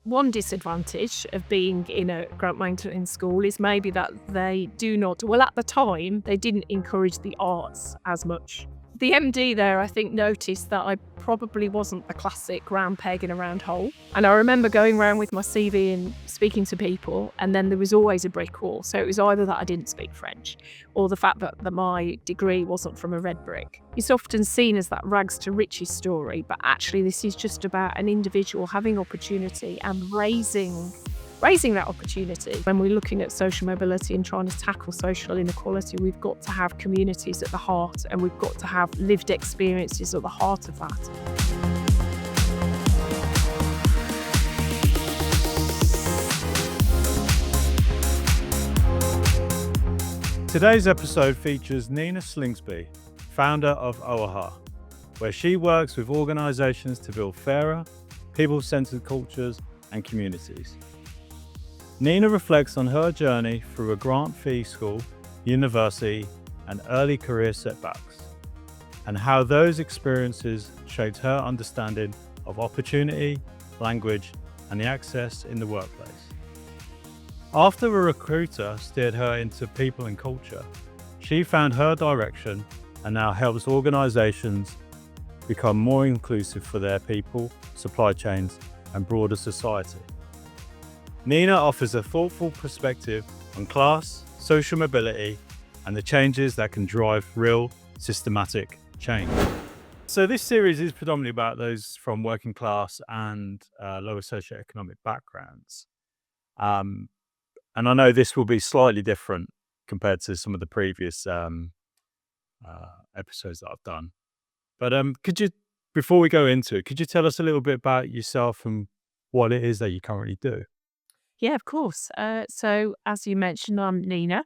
one disadvantage of being in a grant mentoring school is maybe that they do not, well, at the time, they didn't encourage the arts as much. The MD there, I think, noticed that I probably wasn't the classic round peg in a round hole. And I remember going around with my CV and speaking to people, and then there was always a brick wall. So it was either that I didn't speak French or the fact that my degree wasn't from a red brick. It's often seen as that rags to riches story, but actually this is just about an individual having opportunity and raising that opportunity. When we're looking at social mobility and trying to tackle social inequality, we've got to have communities at the heart, and we've got to have lived experiences at the heart of that. Today's episode features Nina Slingsby, founder of OAHA, where she works with organisations to build fairer, people-centred cultures and communities. Nina reflects on her journey through a grant fee school, university, and early career setbacks, and how those experiences shaped her understanding of opportunity, language, and the access in the workplace. After a recruiter steered her into people and culture, she found her direction and now helps organisations become more inclusive for their people, supply chains, and broader society. Nina offers a thoughtful perspective on class, social mobility, and the changes that can drive real, systematic change. So this series is predominantly about those from working class and lower socioeconomic backgrounds. And I know this will be slightly different compared to some of the previous episodes that I've done. But before we go into it, could you tell us a little bit about yourself and what it is that you currently do? Yeah, of course. So as you mentioned, I'm Nina.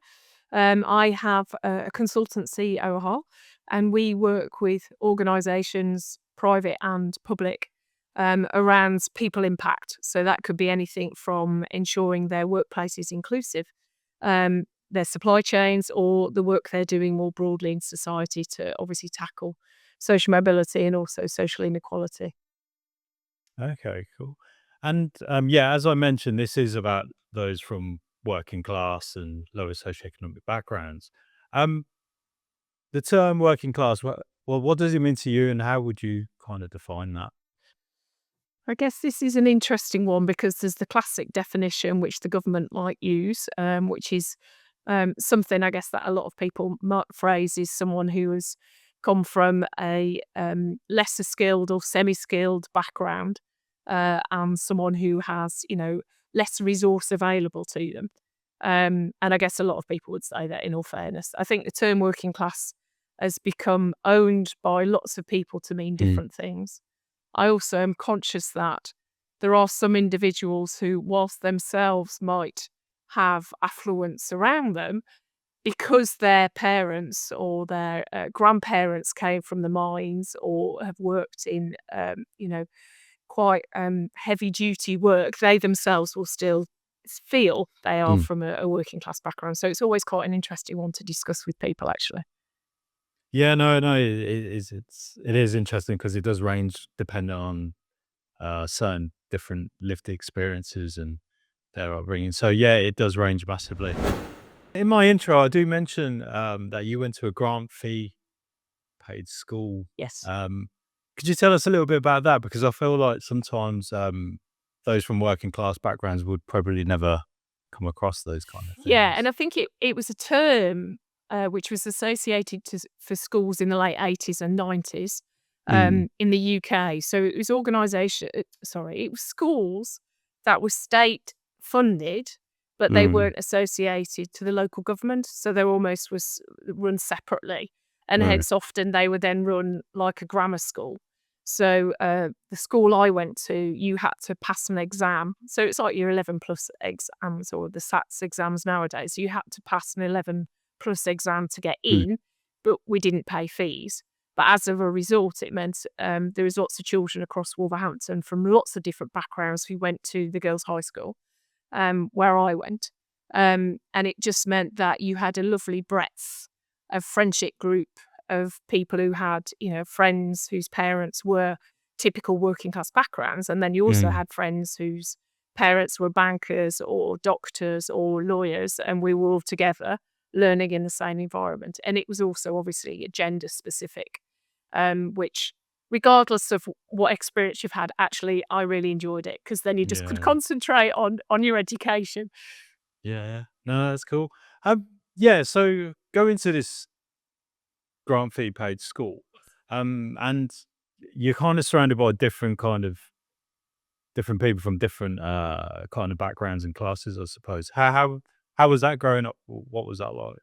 I have a consultancy, OAHA, and we work with organisations, private and public, around people impact. So that could be anything from ensuring their workplace is inclusive, their supply chains, or the work they're doing more broadly in society to obviously tackle social mobility and also social inequality. Okay, cool. And as I mentioned, this is about those from working class and lower socioeconomic backgrounds. The term working class, what does it mean to you, and how would you kind of define that? I guess this is an interesting one because there's the classic definition which the government might use, which is something I guess that a lot of people might phrase is someone who has come from a lesser skilled or semi-skilled background, and someone who has, less resource available to them. And I guess a lot of people would say that in all fairness. I think the term working class has become owned by lots of people to mean different things. I also am conscious that there are some individuals who, whilst themselves might have affluence around them, because their parents or their grandparents came from the mines or have worked in, quite heavy duty work, they themselves will still feel they are from a working class background. So it's always quite an interesting one to discuss with people, actually. Yeah, no, it is interesting because it does range depending on certain different lived experiences and their upbringing. So yeah, it does range massively. In my intro, I do mention that you went to a grant fee paid school. Yes. Could you tell us a little bit about that? Because I feel like sometimes those from working class backgrounds would probably never come across those kind of things. Yeah, and I think it was a term which was associated for schools in the late 80s and 90s in the UK. So it was it was schools that were state funded, but they weren't associated to the local government. So they almost was run separately. And hence often they were then run like a grammar school. So the school I went to, you had to pass an exam. So it's like your 11 plus exams or the SATs exams nowadays. You had to pass an 11 plus exam to get in, but we didn't pay fees. But as of a result, it meant there was lots of children across Wolverhampton from lots of different backgrounds who went to the girls' high school where I went. And it just meant that you had a lovely breadth of friendship group of people who had, friends whose parents were typical working class backgrounds. And then you also had friends whose parents were bankers or doctors or lawyers, and we were all together learning in the same environment. And it was also obviously gender specific, which regardless of what experience you've had, actually, I really enjoyed it because then you just could Yeah. concentrate on your education. Yeah. Yeah. No, that's cool. Yeah. So going to this grant fee paid school, and you're kind of surrounded by different people from different kind of backgrounds and classes, I suppose. How was that growing up? What was that like?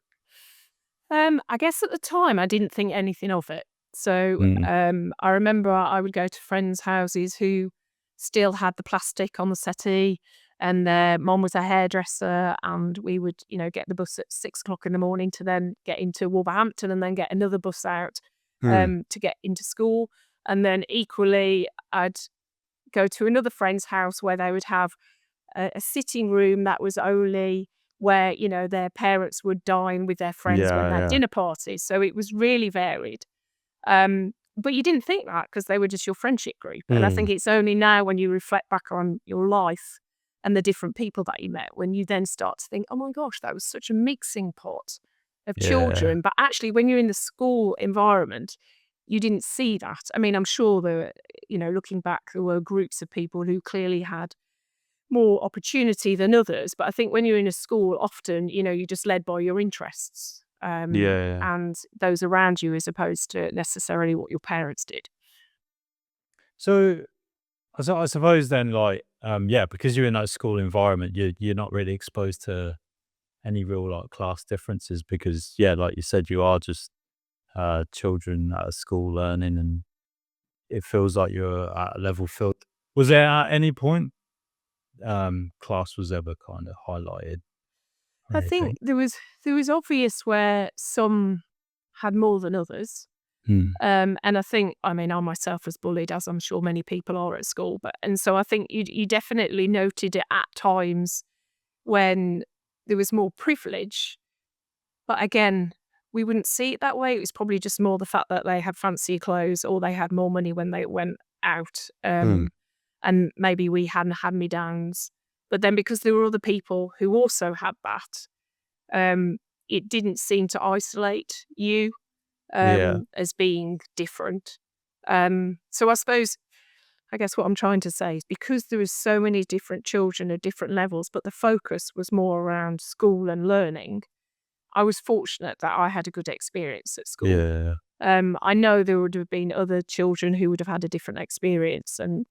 I guess at the time I didn't think anything of it. So Mm. I remember I would go to friends' houses who still had the plastic on the settee, and their mom was a hairdresser, and we would, get the bus at 6 o'clock in the morning to then get into Wolverhampton, and then get another bus out Mm. to get into school. And then equally, I'd go to another friend's house where they would have a sitting room that was only where, their parents would dine with their friends when Yeah. they had Yeah. dinner parties. So it was really varied. But you didn't think that because they were just your friendship group. And I Mm. think it's only now when you reflect back on your life and the different people that you met, when you then start to think, oh my gosh, that was such a mixing pot of Yeah. children. But actually, when you're in the school environment, you didn't see that. I mean, I'm sure there, looking back, there were groups of people who clearly had more opportunity than others. But I think when you're in a school, often, you're just led by your interests, Yeah. and those around you, as opposed to necessarily what your parents did. So I suppose then, like, yeah, because you're in that school environment, you're not really exposed to any real like class differences because, yeah, like you said, you are just children at a school learning, and it feels like you're at a level field. Was there at any point class was ever kind of highlighted or I think anything? there was obvious where some had more than others. Hmm. And I think, I mean, I myself was bullied, as I'm sure many people are at school, and so I think you definitely noted it at times when there was more privilege. But again, we wouldn't see it that way. It was probably just more the fact that they had fancier clothes or they had more money when they went out. Hmm. And maybe we hadn't had me downs. But then because there were other people who also had that, um, it didn't seem to isolate you Yeah. as being different. So I guess what I'm trying to say is because there was so many different children at different levels, but the focus was more around school and learning. I was fortunate that I had a good experience at school. Yeah. I know there would have been other children who would have had a different experience, and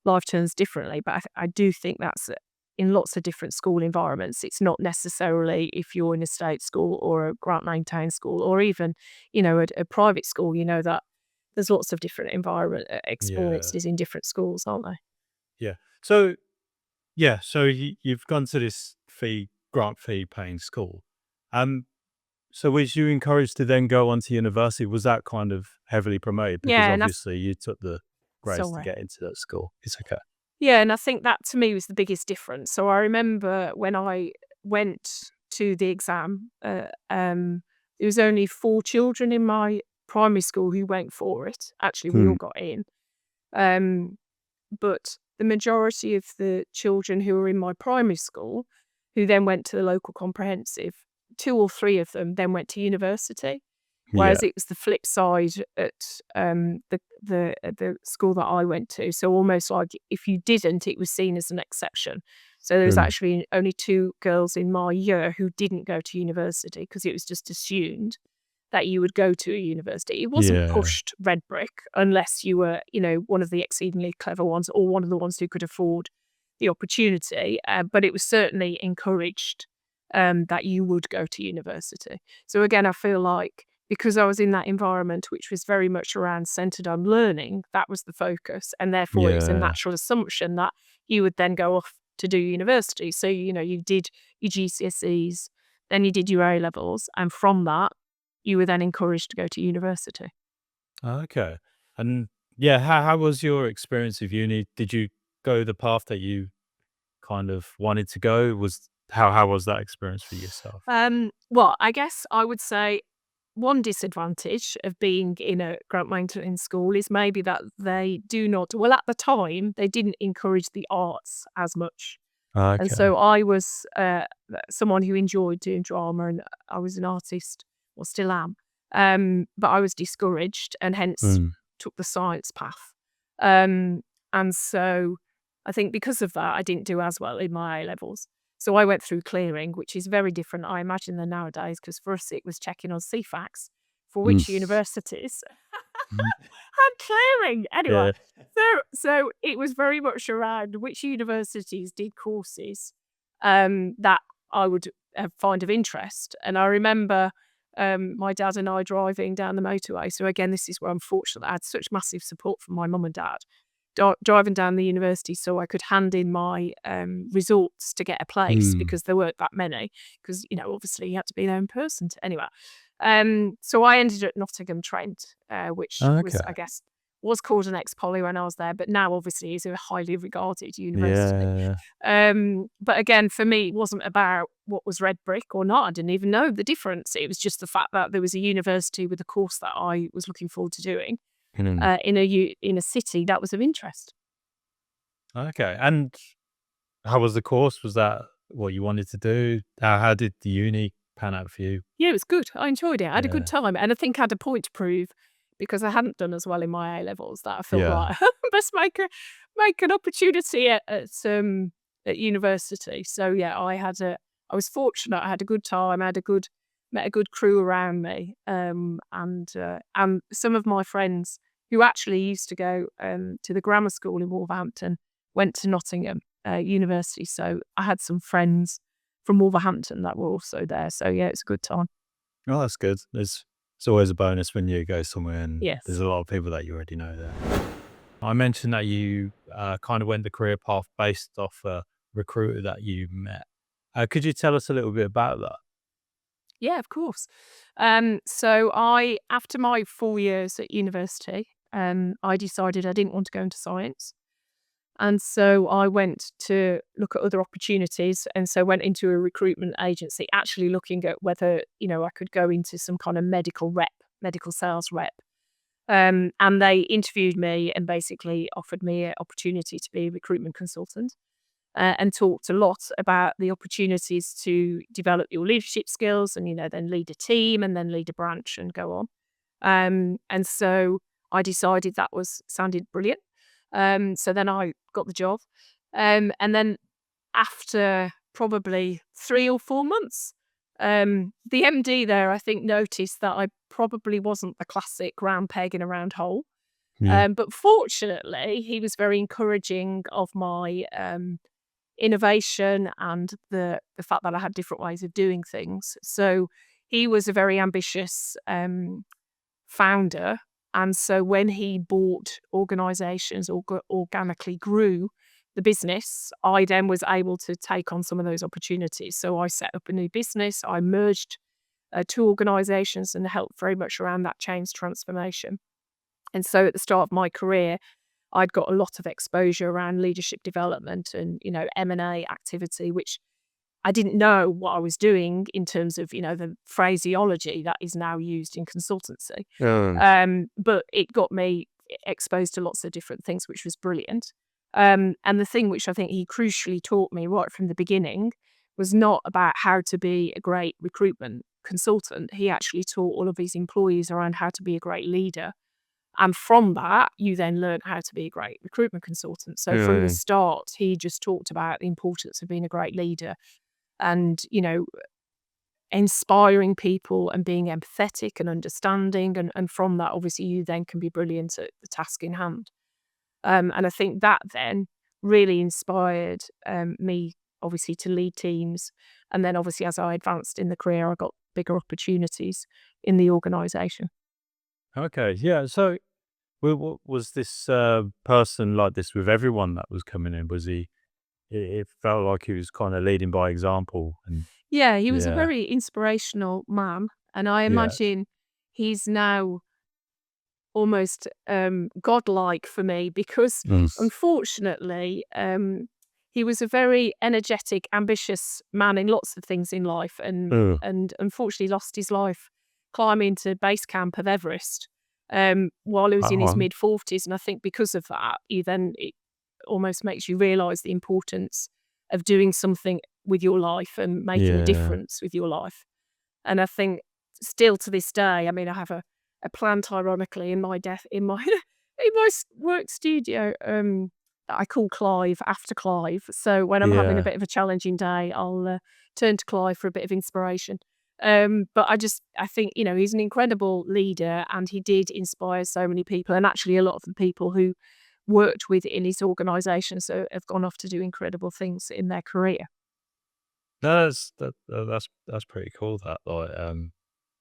life turns differently. But I do think that's in lots of different school environments. It's not necessarily if you're in a state school or a grant maintained school or even a private school. That there's lots of different environment Yeah. experiences in different schools, aren't there? Yeah. So yeah, so you've gone to this grant fee paying school. Um, so was you encouraged to then go on to university? Was that kind of heavily promoted? Because Yeah, and that's obviously you took the grades to sorry. get into that school. It's okay. Yeah, and I think that to me was the biggest difference. So I remember when I went to the exam, there was only 4 children in my primary school who went for it. Actually, we Hmm. all got in. Um, but the majority of the children who were in my primary school, who then went to the local comprehensive, 2 or 3 of them then went to university. Yeah. Whereas it was the flip side at, the school that I went to. So almost like if you didn't, it was seen as an exception. So there was Hmm. actually only 2 girls in my year who didn't go to university because it was just assumed that you would go to a university. It wasn't Yeah. pushed red brick unless you were, one of the exceedingly clever ones or one of the ones who could afford the opportunity, but it was certainly encouraged, that you would go to university. So again, I feel like because I was in that environment, which was very much around centered on learning, that was the focus. And therefore, it was a Yeah. natural assumption that you would then go off to do university. So, you did your GCSEs, then you did your A levels. And from that, you were then encouraged to go to university. Okay. And yeah, how was your experience of uni? Did you go the path that you kind of wanted to go? Was how was that experience for yourself? Well, I guess I would say one disadvantage of being in a grant mentoring school is maybe that they do not, well, at the time, they didn't encourage the arts as much. And Okay. so I was someone who enjoyed doing drama, and I was an artist, or still am. But I was discouraged and hence Mm. took the science path. And so I think because of that, I didn't do as well in my A levels. So I went through clearing, which is very different, I imagine, than nowadays, because for us it was checking on CFAX for which Mm. universities had clearing. Anyway, Yeah. so it was very much around which universities did courses that I would find of interest. And I remember my dad and I driving down the motorway. So again, this is where I'm fortunate that I had such massive support from my mum and dad. Driving down the university so I could hand in my results to get a place, Mm. because there weren't that many, because, obviously you had to be there in person. Anyway, so I ended at Nottingham Trent, which was, I Okay. guess, was called an ex-poly when I was there, but now obviously is a highly regarded university. Yeah. But again, for me, it wasn't about what was red brick or not. I didn't even know the difference. It was just the fact that there was a university with a course that I was looking forward to doing Mm. in a city that was of interest. Okay. And how was the course? Was that what you wanted to do? How did the uni pan out for you? Yeah, it was good. I enjoyed it. I had a good Yeah. time, and I think I had a point to prove, because I hadn't done as well in my A levels, that I felt Yeah. right. Must make an opportunity at university. So yeah, I was fortunate. I had a good time. Met a good crew around me, and some of my friends who actually used to go to the grammar school in Wolverhampton went to Nottingham University. So I had some friends from Wolverhampton that were also there. So yeah, it's a good time. Oh, that's good. It's always a bonus when you go somewhere and there's Yes. a lot of people that you already know there. I mentioned that you kind of went the career path based off a recruiter that you met. Could you tell us a little bit about that? Yeah, of course. So after my 4 years at university, I decided I didn't want to go into science. And so I went to look at other opportunities, and so went into a recruitment agency, actually looking at whether, I could go into some kind of medical sales rep. And they interviewed me and basically offered me an opportunity to be a recruitment consultant, and talked a lot about the opportunities to develop your leadership skills and, then lead a team and then lead a branch and go on. And so I decided that sounded brilliant. So then I got the job. And then after probably 3 or 4 months, the MD there, I think, noticed that I probably wasn't the classic round peg in a round hole. Yeah. But fortunately, he was very encouraging of my innovation and the fact that I had different ways of doing things. So he was a very ambitious founder. And so when he bought organizations or organically grew the business, I then was able to take on some of those opportunities. So I set up a new business. I merged two organizations and helped very much around that change transformation. And so at the start of my career, I'd got a lot of exposure around leadership development and, M&A activity, which I didn't know what I was doing in terms of, the phraseology that is now used in consultancy. Um, But it got me exposed to lots of different things, which was brilliant. And the thing which I think he crucially taught me right from the beginning was not about how to be a great recruitment consultant. He actually taught all of his employees around how to be a great leader. And from that, you then learn how to be a great recruitment consultant. So from the yeah. start, he just talked about the importance of being a great leader and, inspiring people and being empathetic and understanding. And from that, obviously, you then can be brilliant at the task in hand. And I think that then really inspired me, obviously, to lead teams. And then, obviously, as I advanced in the career, I got bigger opportunities in the organisation. Okay. Yeah. So, was this person like this with everyone that was coming in? Was he? It felt like he was kind of leading by example, and Yeah, he was a yeah, very inspirational man, and I yeah, imagine he's now almost godlike for me, because mm, unfortunately, he was a very energetic, ambitious man in lots of things in life, and mm, and unfortunately lost his life climbing to base camp of Everest while he was in his Wow. mid-40s. And I think because of that, it almost makes you realise the importance of doing something with your life and making a Yeah. difference with your life. And I think still to this day, I mean, I have a plant, ironically, in my in my work studio that I call Clive after Clive. So when I'm having a Yeah. bit of a challenging day, I'll turn to Clive for a bit of inspiration. But I think, he's an incredible leader, and he did inspire so many people. And actually, a lot of the people who worked within his organisation have gone off to do incredible things in their career. No, that's pretty cool. That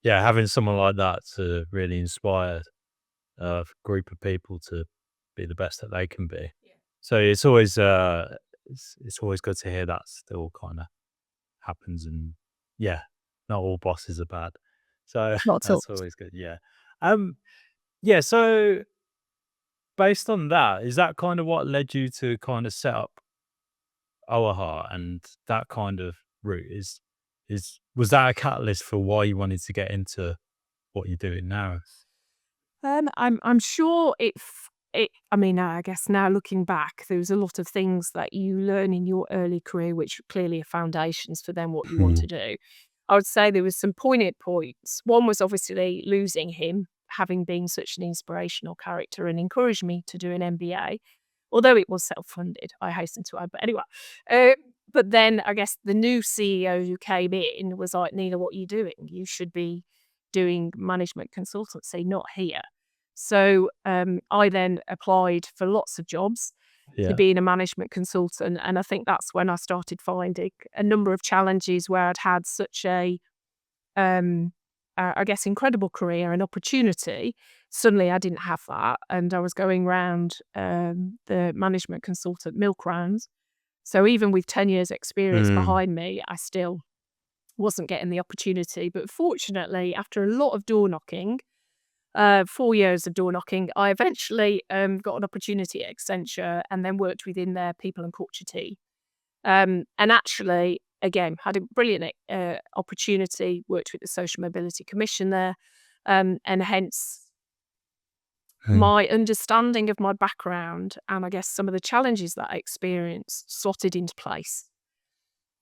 yeah, having someone like that to really inspire a group of people to be the best that they can be. Yeah. So it's always good to hear that still kind of happens, and yeah, not all bosses are bad. So Not at all. that's always good. Yeah. Um. Yeah. So based on that, is that kind of what led you to kind of set up OAHA and that kind of route? Was that a catalyst for why you wanted to get into what you're doing now? I'm sure I mean, I guess now looking back, there was a lot of things that you learn in your early career, which clearly are foundations for then what you want Hmm. to do. I would say there was some poignant points. One was obviously losing him, having been such an inspirational character and encouraged me to do an MBA, although it was self-funded, I hasten to add. But anyway, uh, but then I guess the new CEO who came in was like, Nina, what are you doing? You should be doing management consultancy, not here. So I then applied for lots of jobs to Yeah. being a management consultant. And I think that's when I started finding a number of challenges where I'd had such um, I guess, incredible career and opportunity. Suddenly I didn't have that. And I was going round the management consultant milk rounds. So even with 10 years experience Mm. behind me, I still wasn't getting the opportunity. But fortunately, after a lot of door knocking, 4 years of door knocking, I eventually got an opportunity at Accenture and then worked within their people and culture team. And actually, again, had a brilliant opportunity, worked with the Social Mobility Commission there, and hence Mm. my understanding of my background and I guess some of the challenges that I experienced slotted into place.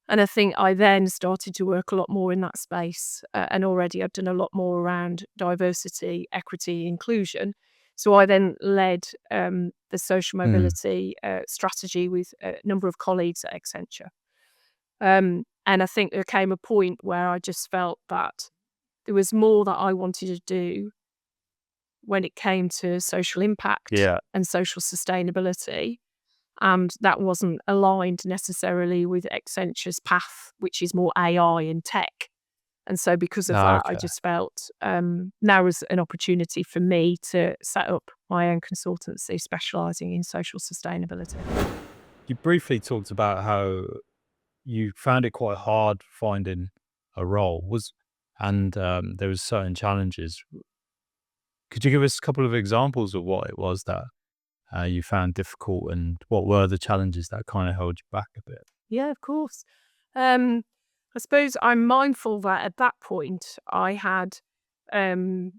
And I think I then started to work a lot more in that space. And already I'd done a lot more around diversity, equity, inclusion. So I then led the social Mm. mobility strategy with a number of colleagues at Accenture. And I think there came a point where I just felt that there was more that I wanted to do when it came to social impact Yeah. and social sustainability. And that wasn't aligned necessarily with Accenture's path, which is more AI and tech. And so because of Ah, that, I okay. just felt now was an opportunity for me to set up my own consultancy specialising in social sustainability. You briefly talked about how you found it quite hard finding a role, and there was certain challenges. Could you give us a couple of examples of what it was that you found difficult, and what were the challenges that kind of held you back a bit? Yeah, of course. Um, I suppose I'm mindful that at that point I had um,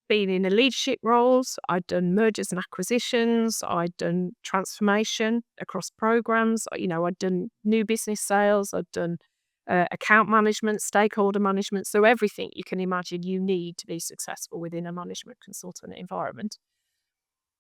been in a leadership roles. I'd done mergers and acquisitions. I'd done transformation across programs. I'd done new business sales. I'd done account management, stakeholder management. So everything you can imagine you need to be successful within a management consultant environment.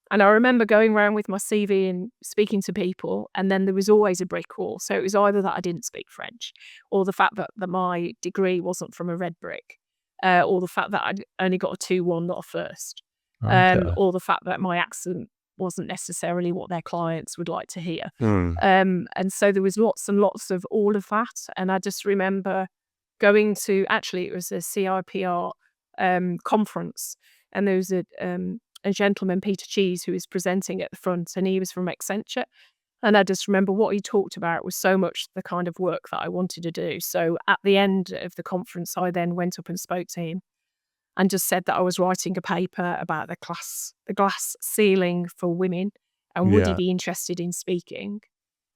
And I remember going around with my CV and speaking to people, and then there was always a brick wall. So it was either that I didn't speak French, or the fact that my degree wasn't from a red brick, or the fact that I'd only got a 2-1, not a first, Okay. or the fact that my accent wasn't necessarily what their clients would like to hear. Mm. And so there was lots and lots of all of that. And I just remember going to, actually, it was a CIPR conference, and there was a gentleman, Peter Cheese, who was presenting at the front, and he was from Accenture. And I just remember what he talked about was so much the kind of work that I wanted to do. So at the end of the conference, I then went up and spoke to him and just said that I was writing a paper about the glass ceiling for women, and would he Yeah. be interested in speaking?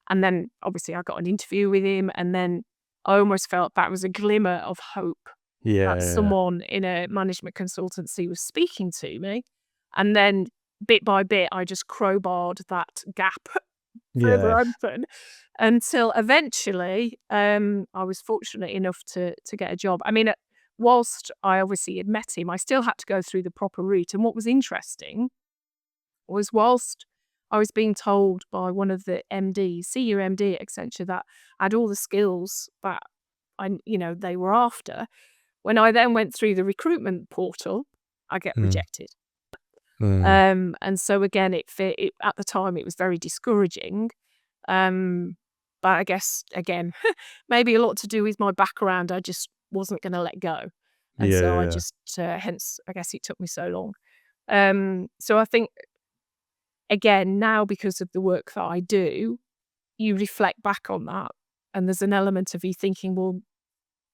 And then obviously I got an interview with him, and then I almost felt that was a glimmer of hope that Yeah. someone in a management consultancy was speaking to me. And then bit by bit, I just crowbarred that gap further Yeah. open until eventually I was fortunate enough to get a job. I mean, whilst I obviously had met him, I still had to go through the proper route. And what was interesting was whilst I was being told by one of the MDs, senior MD at Accenture, that I had all the skills that they were after. When I then went through the recruitment portal, I get Mm. rejected. Mm. And so again, at the time, it was very discouraging. But I guess, again, maybe a lot to do with my background. I just wasn't going to let go. And so I Yeah. just, hence, I guess it took me so long. So I think, again, now because of the work that I do, you reflect back on that. And there's an element of you thinking, well,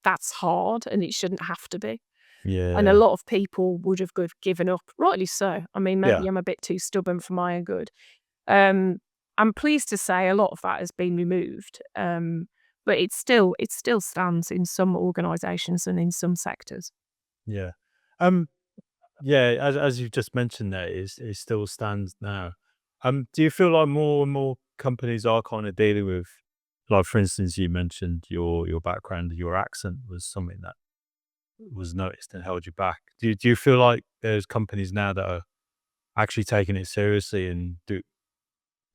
that's hard and it shouldn't have to be. And a Yeah. lot of people would have given up, rightly so. I mean, Yeah. maybe I'm a bit too stubborn for my own good. Um, I'm pleased to say a lot of that has been removed, but it still stands in some organisations and in some sectors. Yeah. Um, yeah, as you just mentioned there, it still stands now. Do you feel like more and more companies are kind of dealing with, like, for instance, you mentioned your background, your accent was something that was noticed and held you back. Do you feel like there's companies now that are actually taking it seriously and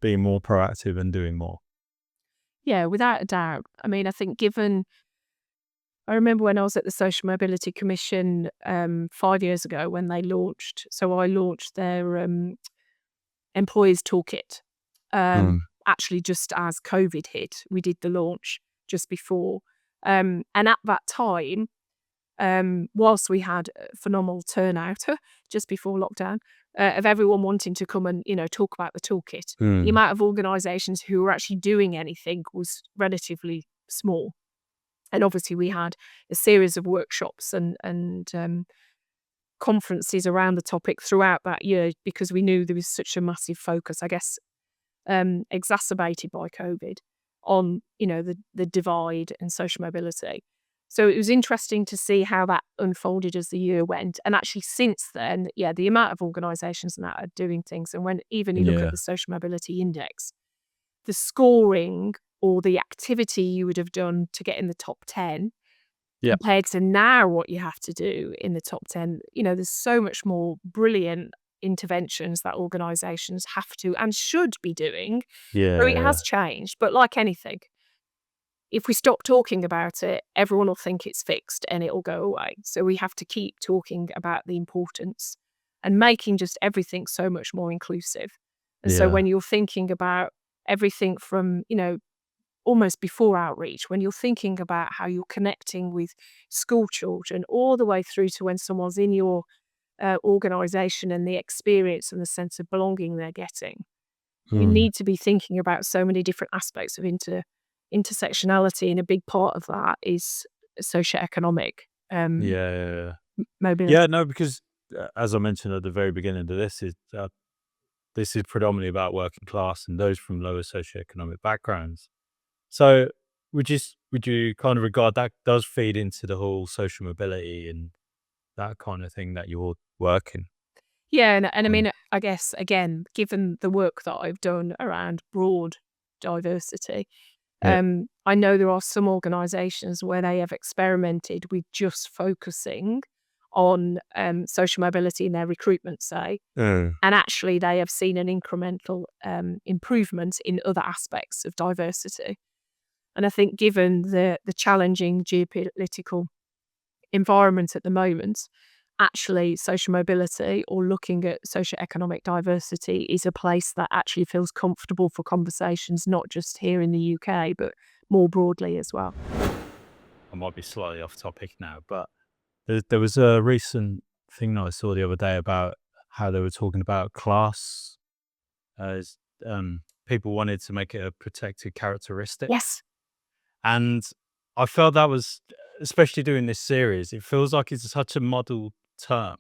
being more proactive and doing more? Yeah, without a doubt. I mean, I remember when I was at the Social Mobility Commission 5 years ago when they launched. So I launched their employers toolkit. Mm. Actually, just as COVID hit, we did the launch just before. And at that time, whilst we had a phenomenal turnout just before lockdown, of everyone wanting to come and talk about the toolkit, the Mm. amount of organisations who were actually doing anything was relatively small. And obviously, we had a series of workshops and conferences around the topic throughout that year because we knew there was such a massive focus, I guess, exacerbated by COVID on the divide and social mobility. So it was interesting to see how that unfolded as the year went. And actually, since then, yeah, the amount of organisations now are doing things. And when even you look at Yeah. the social mobility index, the scoring or the activity you would have done to get in the top 10 Yeah. compared to now what you have to do in the top 10, there's so much more brilliant interventions that organisations have to and should be doing. So it Yeah. has changed, but like anything, if we stop talking about it, everyone will think it's fixed and it'll go away. So we have to keep talking about the importance and making just everything so much more inclusive. And so Yeah. when you're thinking about everything from, almost before outreach, when you're thinking about how you're connecting with school children, all the way through to when someone's in your organisation and the experience and the sense of belonging they're getting, you Mm. need to be thinking about so many different aspects of intersectionality, and a big part of that is socioeconomic Yeah. Yeah. Yeah. mobility. Yeah, no, because as I mentioned at the very beginning of this is predominantly about working class and those from lower socioeconomic backgrounds. So would you kind of regard that does feed into the whole social mobility and that kind of thing that you're working Yeah, and I on? mean, I guess again, given the work that I've done around broad diversity, Yeah. I know there are some organisations where they have experimented with just focusing on social mobility in their recruitment, say, Mm. and actually they have seen an incremental improvement in other aspects of diversity. And I think, given the challenging geopolitical environment at the moment, actually social mobility or looking at socioeconomic diversity is a place that actually feels comfortable for conversations, not just here in the UK, but more broadly as well. I might be slightly off topic now, but there was a recent thing that I saw the other day about how they were talking about class as people wanted to make it a protected characteristic. Yes. And I felt that was, especially doing this series, it feels like it's such a model term,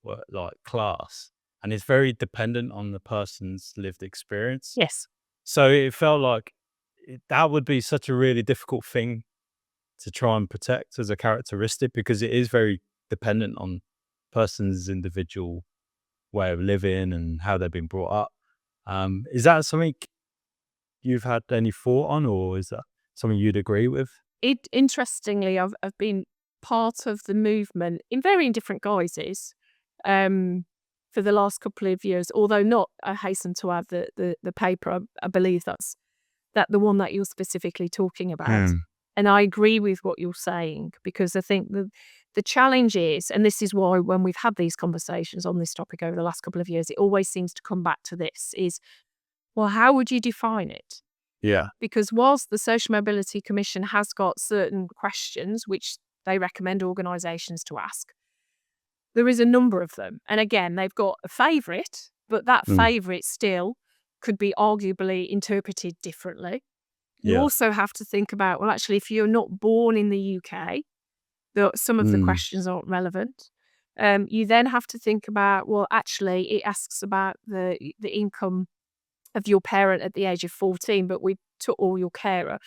like class, and it's very dependent on the person's lived experience. Yes. So it felt like that would be such a really difficult thing to try and protect as a characteristic, because it is very dependent on person's individual way of living and how they've been brought up. Is that something you've had any thought on, or is that something you'd agree with? Interestingly, I've been part of the movement in varying different guises for the last couple of years. Although not, I hasten to add the paper. I believe that's the one that you're specifically talking about. And I agree with what you're saying, because I think the challenge is, and this is why when we've had these conversations on this topic over the last couple of years, it always seems to come back to this: is, well, how would you define it? Yeah. Because whilst the Social Mobility Commission has got certain questions which they recommend organisations to ask, there is a number of them. And again, they've got a favourite, but that favourite still could be arguably interpreted differently. You also have to think about, well, actually, if you're not born in the UK, some of the questions aren't relevant. You then have to think about, well, actually, it asks about the income of your parent at the age of 14, but we took all your carer.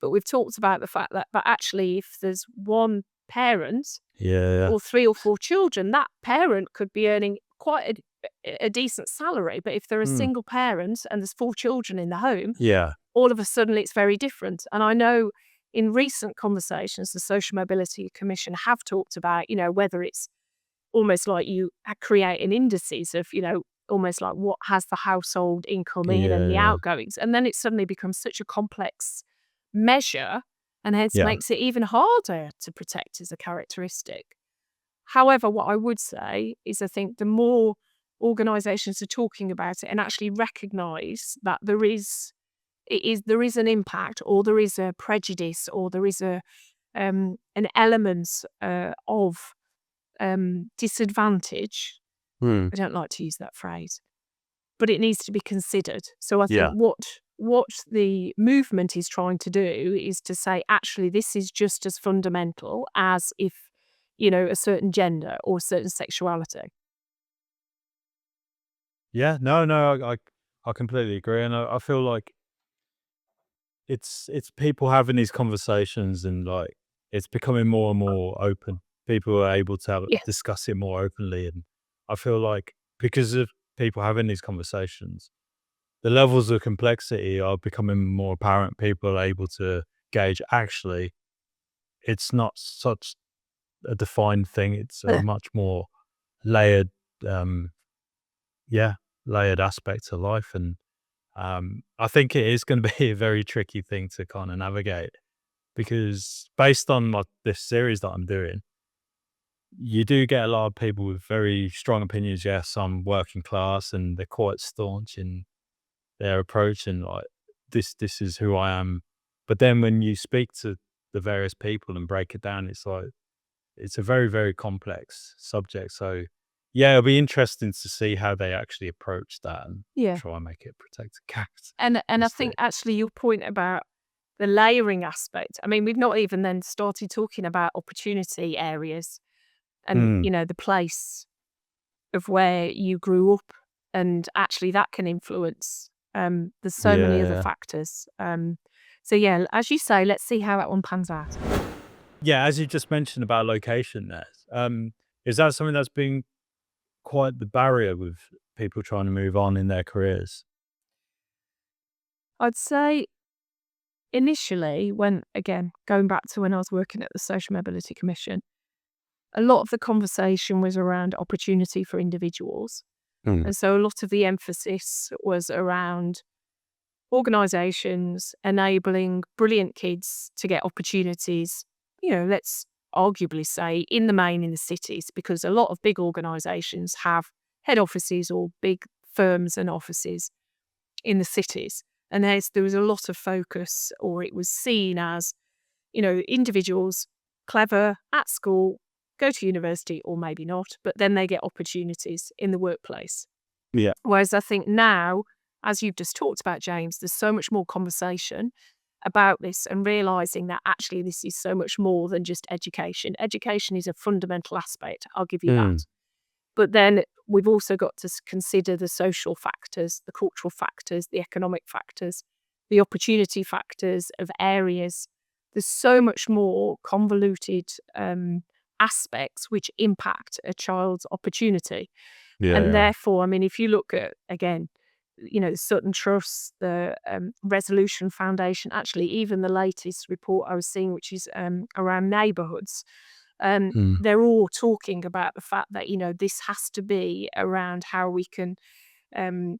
But we've talked about the fact that, but actually, if there's one parent or 3 or 4 children, that parent could be earning quite a decent salary. But if they're a single parent and there's 4 children in the home, all of a sudden it's very different. And I know in recent conversations, the Social Mobility Commission have talked about, whether it's almost like you create an indices of, almost like what has the household income in and the outgoings. And then it suddenly becomes such a complex measure, and hence makes it even harder to protect as a characteristic. However, what I would say is, I think the more organisations are talking about it and actually recognise that there is an impact, or there is a prejudice, or there is an element of disadvantage. I don't like to use that phrase, but it needs to be considered. So I think what the movement is trying to do is to say, actually, this is just as fundamental as if, a certain gender or certain sexuality. Yeah, no, I completely agree. And I feel like it's people having these conversations, and like it's becoming more and more open. People are able to discuss it more openly, and I feel like because of people having these conversations, the levels of complexity are becoming more apparent. People are able to gauge, actually, it's not such a defined thing. It's a much more layered, layered aspect to life. And I think it is going to be a very tricky thing to kind of navigate, because based on this series that I'm doing, you do get a lot of people with very strong opinions. Yes, I'm working class, and they're quite staunch in their approach, and like this is who I am. But then when you speak to the various people and break it down, it's like it's a very, very complex subject. So yeah, it'll be interesting to see how they actually approach that and try and make it protect the cat. And I think actually your point about the layering aspect, I mean, we've not even then started talking about opportunity areas and, the place of where you grew up, and actually that can influence. There's so many other factors. So yeah, as you say, let's see how that one pans out. Yeah, as you just mentioned about location there, is that something that's been quite the barrier with people trying to move on in their careers? I'd say initially, going back to when I was working at the Social Mobility Commission, a lot of the conversation was around opportunity for individuals. And so a lot of the emphasis was around organisations enabling brilliant kids to get opportunities, let's arguably say in the main in the cities, because a lot of big organisations have head offices or big firms and offices in the cities. And there was a lot of focus, or it was seen as, individuals clever at school, go to university or maybe not, but then they get opportunities in the workplace. Yeah. Whereas I think now, as you've just talked about, James, there's so much more conversation about this, and realising that actually this is so much more than just education. Education is a fundamental aspect, I'll give you that. But then we've also got to consider the social factors, the cultural factors, the economic factors, the opportunity factors of areas there's so much more convoluted aspects which impact a child's opportunity. And Yeah. therefore, I mean, if you look at, again, the Sutton Trust, the Resolution Foundation, actually even the latest report I was seeing, which is around neighbourhoods, Mm. they're all talking about the fact that, this has to be around how we can um,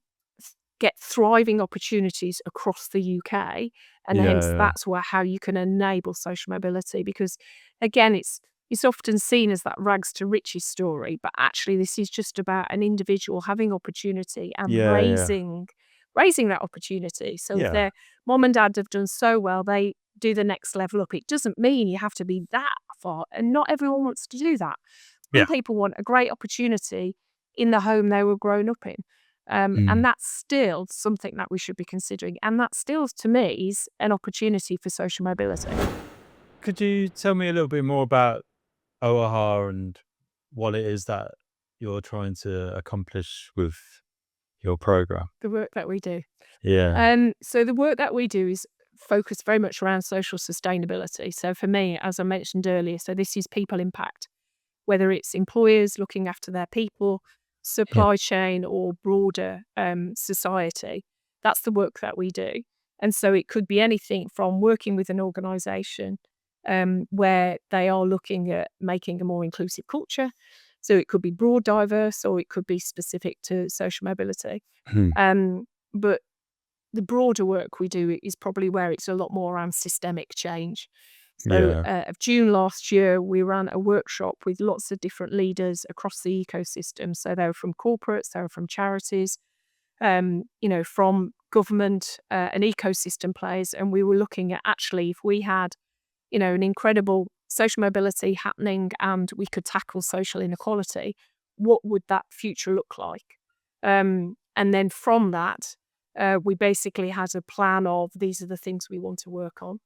get thriving opportunities across the UK, and hence Yeah. that's how you can enable social mobility. Because again, it's often seen as that rags to riches story, but actually this is just about an individual having opportunity and Yeah. Yeah. raising that opportunity. So if Yeah. their mom and dad have done so well, they do the next level up. It doesn't mean you have to be that far, and not everyone wants to do that. Some Yeah. people want a great opportunity in the home they were grown up in. And Mm. that's still something that we should be considering. And that still, to me, is an opportunity for social mobility. Could you tell me a little bit more about OAHA and what it is that you're trying to accomplish with your program? The work that we do. Yeah. So the work that we do is focused very much around social sustainability. So for me, as I mentioned earlier, so this is people impact, whether it's employers looking after their people, Yeah. supply chain, or broader society. That's the work that we do. And so it could be anything from working with an organisation where they are looking at making a more inclusive culture. So it could be broad, diverse, or it could be specific to social mobility. Mm. But the broader work we do is probably where it's a lot more around systemic change. So, Yeah. of June last year, we ran a workshop with lots of different leaders across the ecosystem. So they were from corporates, they were from charities, from government and ecosystem players. And we were looking at actually if we had, an incredible social mobility happening and we could tackle social inequality, what would that future look like? And then from that, we basically had a plan of these are the things we want to work on.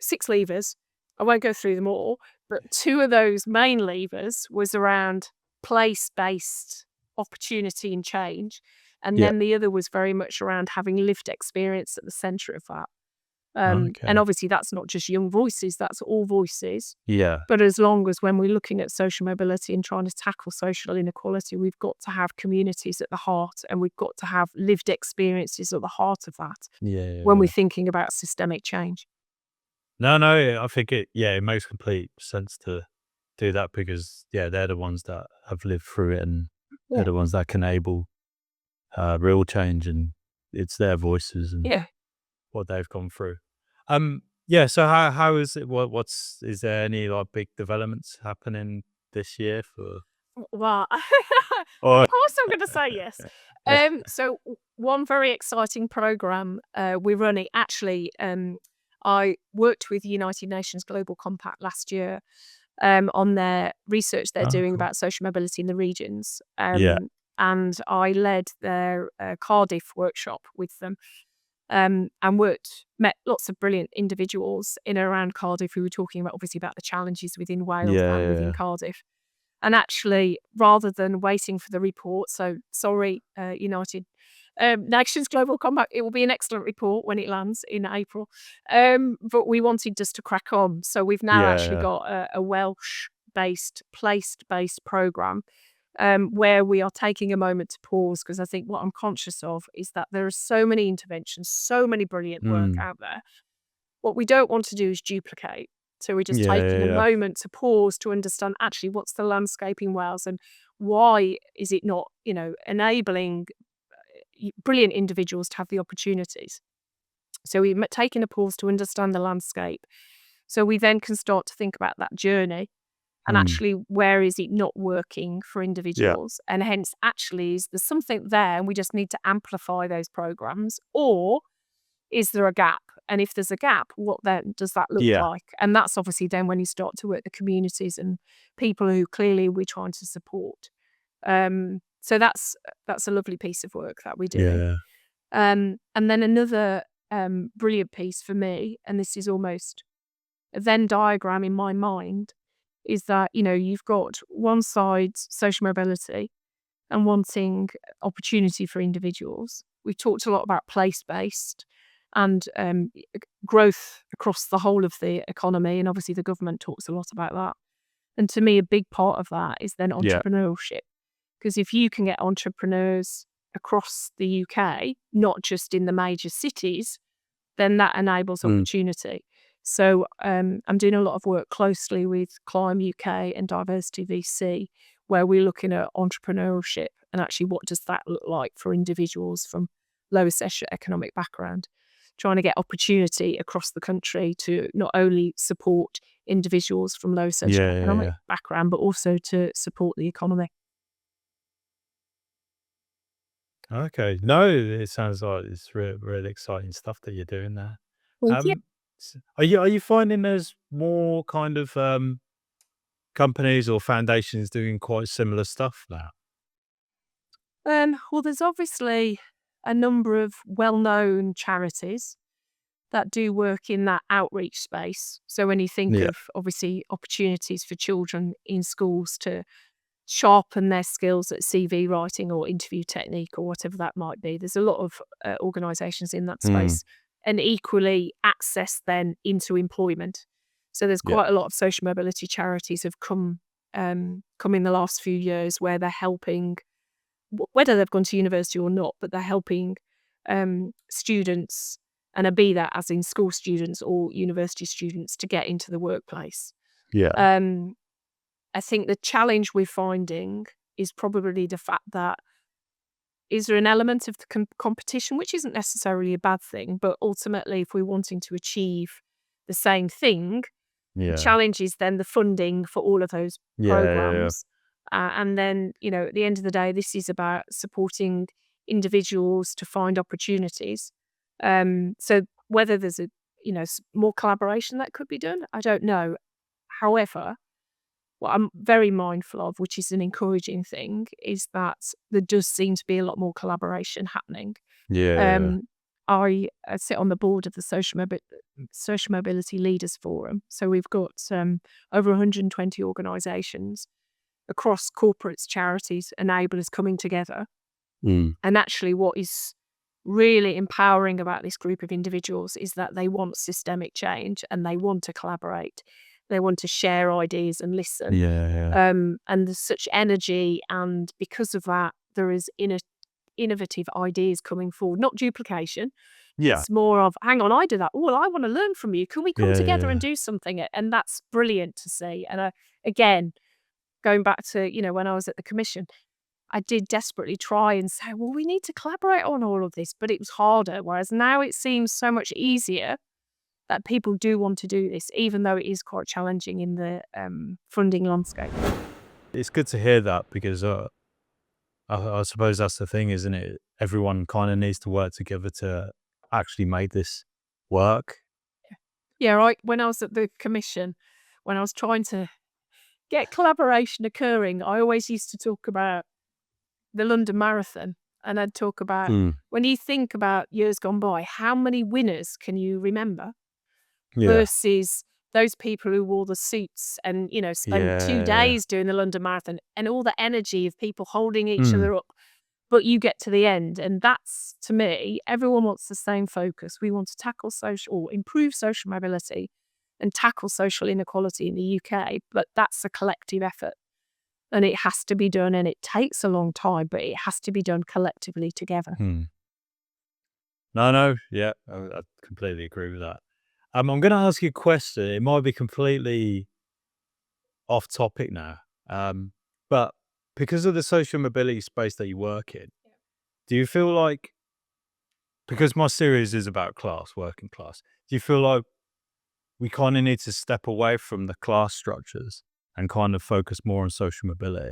6 levers. I won't go through them all, but 2 of those main levers was around place-based opportunity and change, and Yeah. then the other was very much around having lived experience at the centre of that. Okay. And obviously that's not just young voices, that's all voices. Yeah. But as long as when we're looking at social mobility and trying to tackle social inequality, we've got to have communities at the heart, and we've got to have lived experiences at the heart of that Yeah. Yeah. when we're Yeah. thinking about systemic change. No, I think it makes complete sense to do that because, they're the ones that have lived through it and they're Yeah. the ones that can enable real change, and it's their voices and Yeah. what they've gone through. Yeah. So how is it? Is there any like big developments happening this year for? Well, Or of course I'm going to say yes. So one very exciting program we're running. Actually, I worked with United Nations Global Compact last year on their research they're Oh, doing cool. about social mobility in the regions. Yeah. And I led their Cardiff workshop with them. And met lots of brilliant individuals in and around Cardiff who were talking about obviously about the challenges within Wales Yeah. and Yeah. within Yeah. Cardiff. And actually, rather than waiting for the report, so sorry, United Nations Global Compact, it will be an excellent report when it lands in April. But we wanted just to crack on. So we've now actually Yeah. got a Welsh-based, place-based programme where we are taking a moment to pause, because I think what I'm conscious of is that there are so many interventions, so many brilliant work Mm. out there. What we don't want to do is duplicate. So we're just Yeah. taking Yeah. a Yeah. moment to pause to understand actually what's the landscape in Wales and why is it not, enabling brilliant individuals to have the opportunities. So we're taking a pause to understand the landscape. So we then can start to think about that journey and Mm. actually where is it not working for Yeah. individuals, and hence actually is there something there and we just need to amplify those programs, or is there a gap? And if there's a gap, what then does that look Yeah. like? And that's obviously then when you start to work the communities and people who clearly we're trying to support. So that's a lovely piece of work that we're doing. Yeah. And then another brilliant piece for me, and this is almost a Venn diagram in my mind, is that, you've got one side social mobility and wanting opportunity for individuals. We've talked a lot about place-based and growth across the whole of the economy. And obviously the government talks a lot about that. And to me, a big part of that is then Yeah. entrepreneurship. Because if you can get entrepreneurs across the UK, not just in the major cities, then that enables opportunity. So I'm doing a lot of work closely with Climb UK and Diversity VC, where we're looking at entrepreneurship and actually what does that look like for individuals from low socioeconomic background, trying to get opportunity across the country to not only support individuals from low socioeconomic background, but also to support the economy. Okay. No, it sounds like it's really exciting stuff that you're doing there. Thank you. Um, are you finding there's more kind of companies or foundations doing quite similar stuff now? Well, there's obviously a number of well-known charities that do work in that outreach space. So when you think Yeah. of obviously opportunities for children in schools to sharpen their skills at CV writing or interview technique or whatever that might be, there's a lot of organisations in that space, and equally access then into employment. So there's Yeah. quite a lot of social mobility charities have come in the last few years where they're helping, whether they've gone to university or not, but they're helping students, and be that as in school students or university students, to get into the workplace. Yeah. I think the challenge we're finding is probably the fact that is there an element of the competition, which isn't necessarily a bad thing, but ultimately, if we're wanting to achieve the same thing, the Yeah. challenge is then the funding for all of those Yeah. programs. And then, at the end of the day, this is about supporting individuals to find opportunities. So whether there's more collaboration that could be done, I don't know. However, what I'm very mindful of, which is an encouraging thing, is that there does seem to be a lot more collaboration happening. Yeah. Um, I sit on the board of the Social Mobility Leaders Forum. So we've got over 120 organisations across corporates, charities, enablers coming together. And actually what is really empowering about this group of individuals is that they want systemic change and they want to collaborate. They want to share ideas and listen. Yeah. And there's such energy, and because of that, there is innovative ideas coming forward, not duplication. Yeah. It's more of, hang on, I do that. Oh, well, I want to learn from you. Can we come together and do something? And that's brilliant to see. And again, going back to, when I was at the commission, I did desperately try and say, well, we need to collaborate on all of this, but it was harder. Whereas now it seems so much easier that people do want to do this, even though it is quite challenging in the funding landscape. It's good to hear that because I suppose that's the thing, isn't it? Everyone kind of needs to work together to actually make this work. Yeah, when I was at the commission, when I was trying to get collaboration occurring, I always used to talk about the London Marathon. And I'd talk about, when you think about years gone by, how many winners can you remember? Yeah. Versus those people who wore the suits and, spent 2 Yeah. days doing the London Marathon, and all the energy of people holding each other up. But you get to the end, and that's, to me, everyone wants the same focus. We want to tackle social or improve social mobility and tackle social inequality in the UK, but that's a collective effort. And it has to be done, and it takes a long time, but it has to be done collectively together. No, yeah, I completely agree with that. I'm going to ask you a question. It might be completely off topic now, but because of the social mobility space that you work in, do you feel like, because my series is about class, working class, do you feel like we kind of need to step away from the class structures and kind of focus more on social mobility?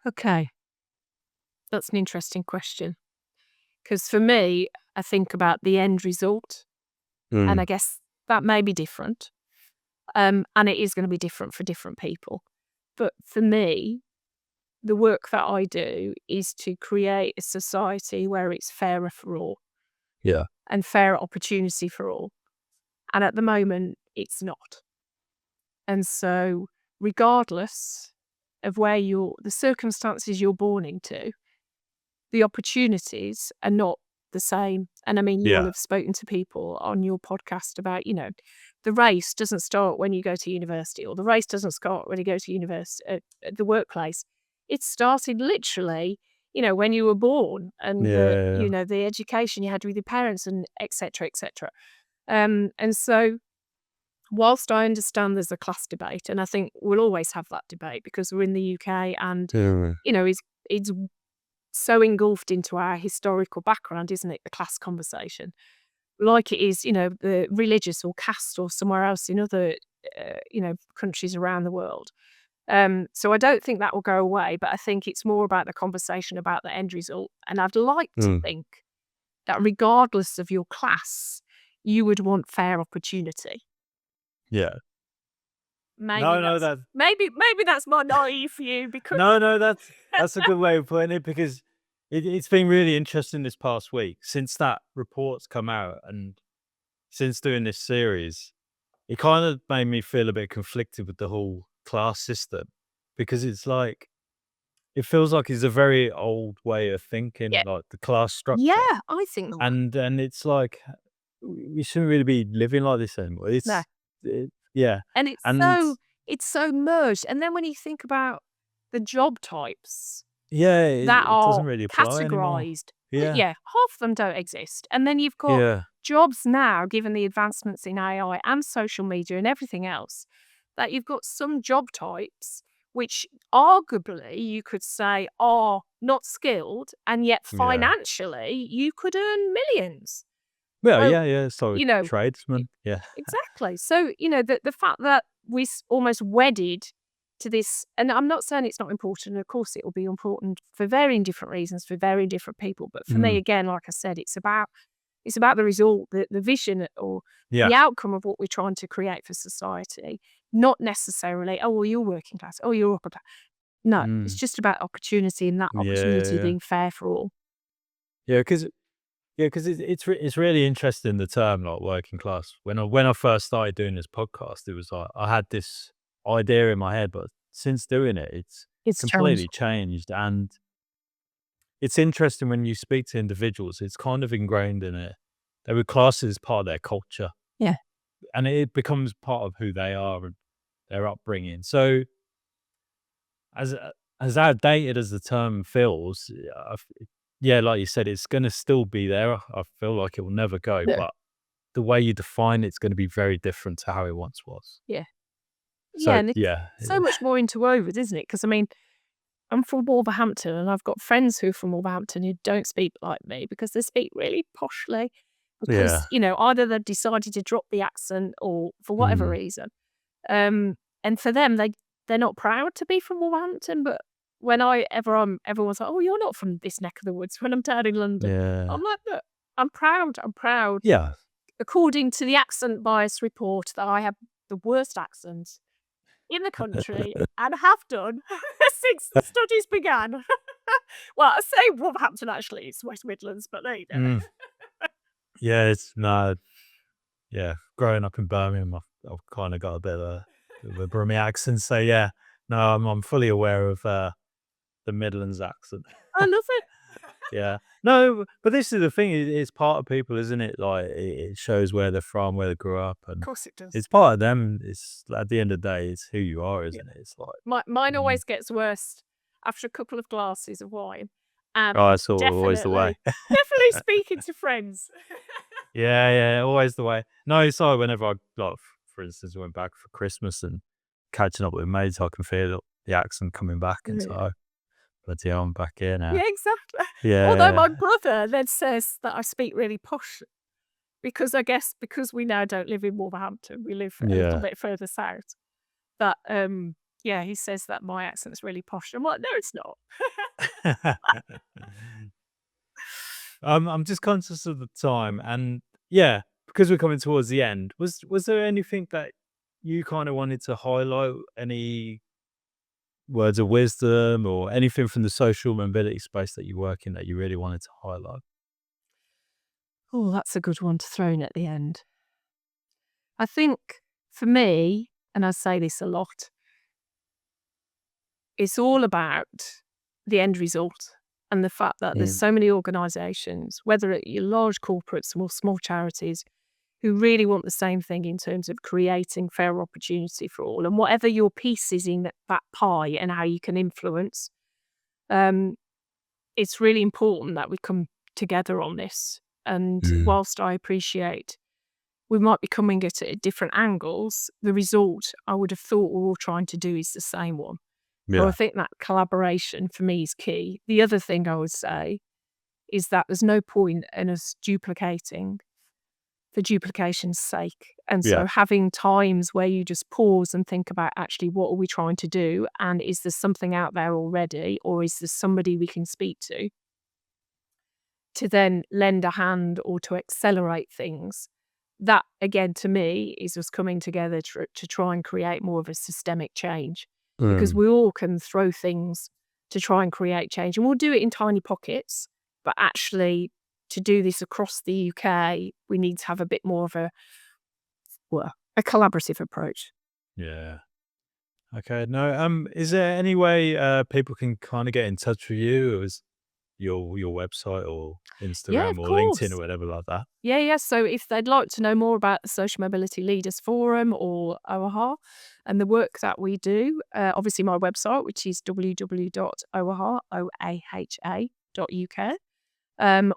Okay, that's an interesting question. Because for me, I think about the end result, and I guess that may be different. And it is going to be different for different people. But for me, the work that I do is to create a society where it's fairer for all Yeah. and fairer opportunity for all. And at the moment, it's not. And so, regardless of where the circumstances you're born into, the opportunities are not the same. And I mean, you will have spoken to people on your podcast about, the race doesn't start when you go to university, or the race doesn't start when you go to university, at the workplace. It started literally, when you were born, and the education you had with your parents, and et cetera, et cetera. And so whilst I understand there's a class debate, and I think we'll always have that debate because we're in the UK, and, it's so engulfed into our historical background, isn't it? The class conversation, like it is, the religious or caste or somewhere else in other, countries around the world. So I don't think that will go away, but I think it's more about the conversation about the end result. And I'd like to think that regardless of your class, you would want fair opportunity. Yeah. Maybe that's more naive for you because No, that's a good way of putting it, because it's been really interesting this past week since that report's come out, and since doing this series, it kind of made me feel a bit conflicted with the whole class system, because it's like, it feels like it's a very old way of thinking, like the class structure. Yeah, I think that. And it's like, we shouldn't really be living like this anymore. No. Yeah. And it's so merged. And then when you think about the job types it that are doesn't really apply anymore. categorized, Yeah. half of them don't exist. And then you've got jobs now, given the advancements in AI and social media and everything else, that you've got some job types which arguably you could say are not skilled, and yet financially you could earn millions. Well, so tradesmen. Yeah. Exactly. So, the fact that we're almost wedded to this, and I'm not saying it's not important. Of course, it will be important for varying different reasons for very different people. But for me, again, like I said, it's about the result, the vision, or the outcome of what we're trying to create for society, not necessarily, oh, well, you're working class, oh, you're upper class. No, it's just about opportunity, and that opportunity being fair for all. Yeah, because it's really interesting, the term like working class. When I first started doing this podcast, it was like I had this idea in my head, but since doing it, it's completely changed. And it's interesting when you speak to individuals, it's kind of ingrained in it. They would class it as part of their culture. Yeah. And it becomes part of who they are and their upbringing. So as outdated as the term feels, like you said, it's going to still be there. I feel like it will never go, but the way you define it's going to be very different to how it once was. Yeah. So, and it's so much more interwoven, isn't it? Because I mean, I'm from Wolverhampton, and I've got friends who are from Wolverhampton who don't speak like me because they speak really poshly. Because, either they've decided to drop the accent or for whatever reason. And for them, they're not proud to be from Wolverhampton. But everyone's like, oh, you're not from this neck of the woods. When I'm down in London, I'm like, look, I'm proud. Yeah. According to the accent bias report, that I have the worst accent in the country and have done since the studies began. Well, I say Wolverhampton, actually, it's West Midlands, but there you go. Growing up in Birmingham, I've kind of got a bit of a Brummie accent. So I'm fully aware of the Midlands accent. I love it. Yeah. No, but this is the thing, it's part of people, isn't it? Like, it shows where they're from, where they grew up. And of course it does. It's part of them. It's at the end of the day, it's who you are, isn't it? It's like... Mine always gets worse after a couple of glasses of wine. It's always the way. Definitely speaking to friends. Always the way. No, it's like whenever I, like, for instance, went back for Christmas and catching up with mates, I can feel the accent coming back. And so, bloody hell, I'm back here now. Yeah, exactly. Yeah. Although my brother then says that I speak really posh, because I guess because we now don't live in Wolverhampton, we live a little bit further south. But he says that my accent's really posh. I'm like, no, it's not. I'm just conscious of the time, and because we're coming towards the end, was there anything that you kind of wanted to highlight? Any words of wisdom or anything from the social mobility space that you work in that you really wanted to highlight? Oh, that's a good one to throw in at the end. I think for me, and I say this a lot, it's all about the end result. and the fact that there's so many organisations, whether you're large corporates or small charities, who really want the same thing in terms of creating fair opportunity for all. And whatever your piece is in that pie and how you can influence, it's really important that we come together on this. And whilst I appreciate we might be coming at it at different angles, the result I would have thought we're all trying to do is the same one. So I think that collaboration for me is key. The other thing I would say is that there's no point in us duplicating for duplication's sake. And so having times where you just pause and think about actually what are we trying to do, and is there something out there already, or is there somebody we can speak to then lend a hand or to accelerate things. That, again, to me, is us coming together to try and create more of a systemic change. Because we all can throw things to try and create change. And we'll do it in tiny pockets. But actually, to do this across the UK, we need to have a bit more of a collaborative approach. Yeah. Okay. No. Is there any way people can kind of get in touch with you? Or is your website or Instagram or LinkedIn or whatever like that? Yeah. So if they'd like to know more about the Social Mobility Leaders Forum or OAHA and the work that we do, obviously my website, which is www.oaha.uk,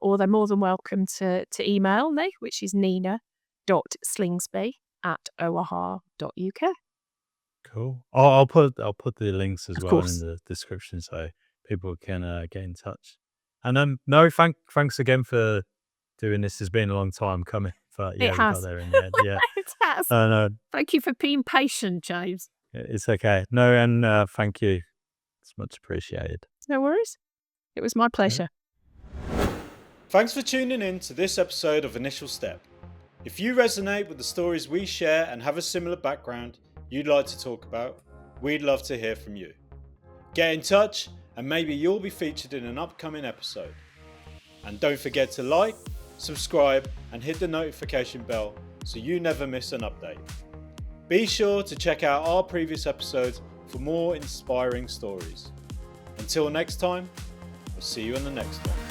or they're more than welcome to email me, which is nina.slingsby@oaha.uk. Cool. I'll put the links as well in the description so people can get in touch. And no, thanks again for doing this. It's been a long time coming, but yeah, we got there in the end. Yeah, it has. No, thank you for being patient, James. It's okay. No, and thank you. It's much appreciated. No worries. It was my pleasure. Thanks for tuning in to this episode of Initial Step. If you resonate with the stories we share and have a similar background you'd like to talk about, we'd love to hear from you. Get in touch and maybe you'll be featured in an upcoming episode. And don't forget to like, subscribe and hit the notification bell so you never miss an update. Be sure to check out our previous episodes for more inspiring stories. Until next time, we'll see you in the next one.